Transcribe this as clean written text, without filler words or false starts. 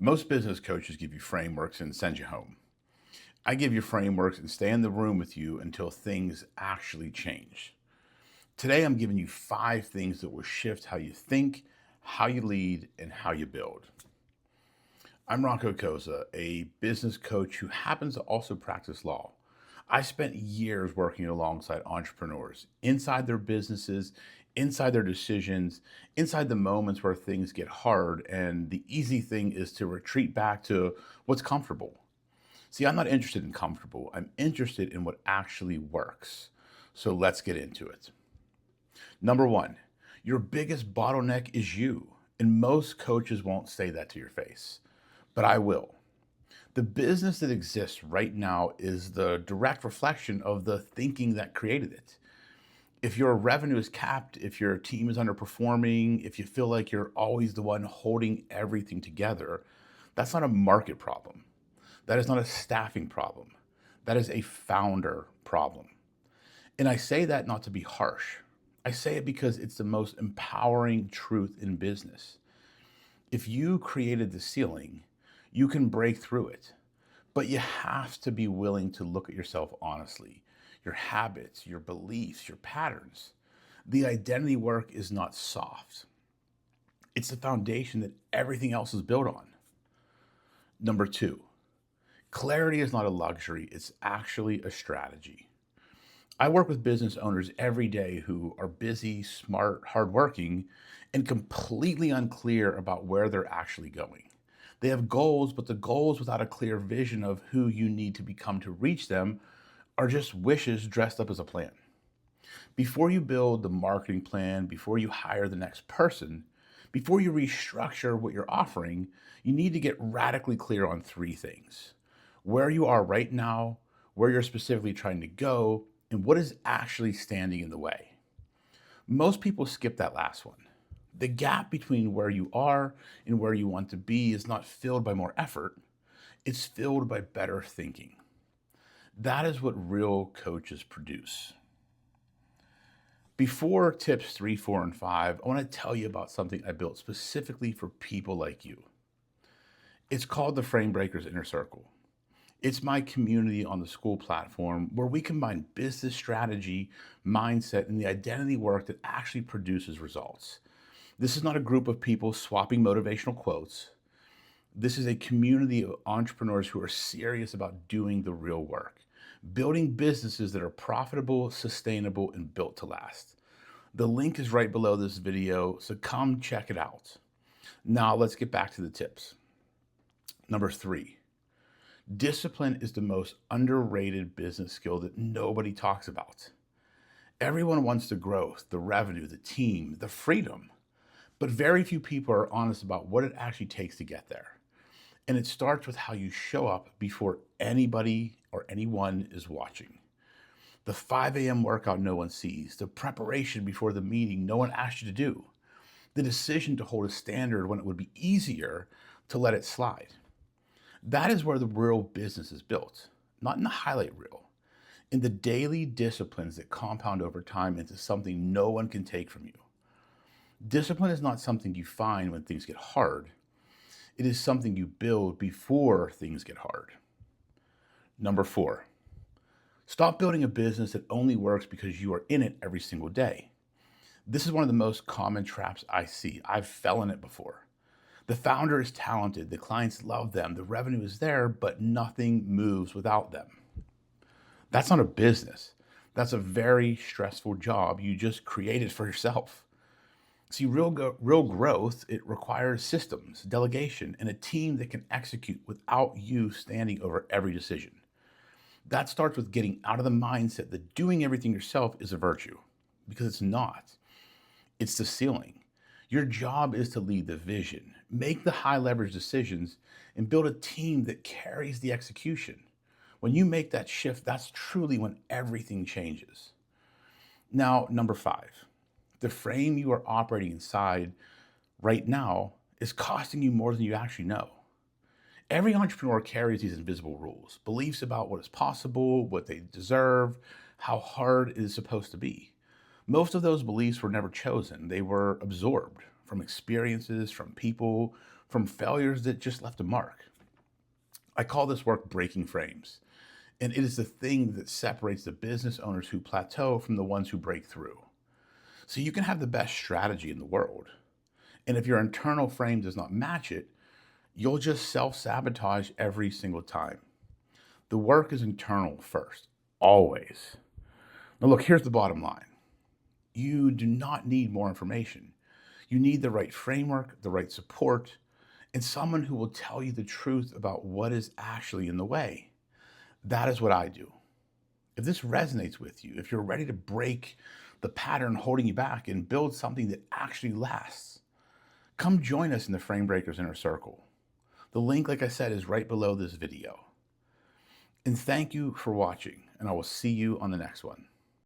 Most business coaches give you frameworks and send you home. I give you frameworks and stay in the room with you until things actually change. Today, I'm giving you 5 things that will shift how you think, how you lead, and how you build. I'm Rocco Cozza, a business coach who happens to also practice law. I spent years working alongside entrepreneurs, inside their businesses, inside their decisions, inside the moments where things get hard, and the easy thing is to retreat back to what's comfortable. See, I'm not interested in comfortable. I'm interested in what actually works. So let's get into it. Number one, your biggest bottleneck is you. And most coaches won't say that to your face, but I will. The business that exists right now is the direct reflection of the thinking that created it. If your revenue is capped, if your team is underperforming, if you feel like you're always the one holding everything together, that's not a market problem. That is not a staffing problem. That is a founder problem. And I say that not to be harsh. I say it because it's the most empowering truth in business. If you created the ceiling, you can break through it. But you have to be willing to look at yourself honestly, your habits, your beliefs, your patterns. The identity work is not soft. It's the foundation that everything else is built on. Number two, clarity is not a luxury, it's actually a strategy. I work with business owners every day who are busy, smart, hardworking, and completely unclear about where they're actually going. They have goals, but the goals without a clear vision of who you need to become to reach them are just wishes dressed up as a plan. Before you build the marketing plan, before you hire the next person, before you restructure what you're offering, you need to get radically clear on 3 things: where you are right now, where you're specifically trying to go, and what is actually standing in the way. Most people skip that last one. The gap between where you are and where you want to be is not filled by more effort, it's filled by better thinking. That is what real coaches produce. Before tips 3, 4, and 5, I want to tell you about something I built specifically for people like you. It's called the Frame Breakers Inner Circle. It's my community on the Skool platform where we combine business strategy, mindset, and the identity work that actually produces results. This is not a group of people swapping motivational quotes. This is a community of entrepreneurs who are serious about doing the real work, building businesses that are profitable, sustainable, and built to last. The link is right below this video, so come check it out. Now let's get back to the tips. Number 3, discipline is the most underrated business skill that nobody talks about. Everyone wants the growth, the revenue, the team, the freedom, but very few people are honest about what it actually takes to get there. And it starts with how you show up before anybody or anyone is watching. The 5 a.m. workout no one sees, the preparation before the meeting no one asked you to do, the decision to hold a standard when it would be easier to let it slide. That is where the real business is built, not in the highlight reel, in the daily disciplines that compound over time into something no one can take from you. Discipline is not something you find when things get hard. It is something you build before things get hard. Number 4, stop building a business that only works because you are in it every single day. This is one of the most common traps I see. I've fell in it before. The founder is talented, the clients love them, the revenue is there, but nothing moves without them. That's not a business. That's a very stressful job you just created for yourself. See, real growth, it requires systems, delegation, and a team that can execute without you standing over every decision. That starts with getting out of the mindset that doing everything yourself is a virtue, because it's not. It's the ceiling. Your job is to lead the vision, make the high leverage decisions, and build a team that carries the execution. When you make that shift, that's truly when everything changes. Now, number 5, the frame you are operating inside right now is costing you more than you actually know. Every entrepreneur carries these invisible rules, beliefs about what is possible, what they deserve, how hard it is supposed to be. Most of those beliefs were never chosen. They were absorbed from experiences, from people, from failures that just left a mark. I call this work breaking frames, and it is the thing that separates the business owners who plateau from the ones who break through. So you can have the best strategy in the world, and if your internal frame does not match it, you'll just self-sabotage every single time. The work is internal first, always. Now look, here's the bottom line. You do not need more information. You need the right framework, the right support, and someone who will tell you the truth about what is actually in the way. That is what I do. If this resonates with you, if you're ready to break the pattern holding you back and build something that actually lasts, come join us in the Frame Breakers Inner Circle. The link, like I said, is right below this video. And thank you for watching, and I will see you on the next one.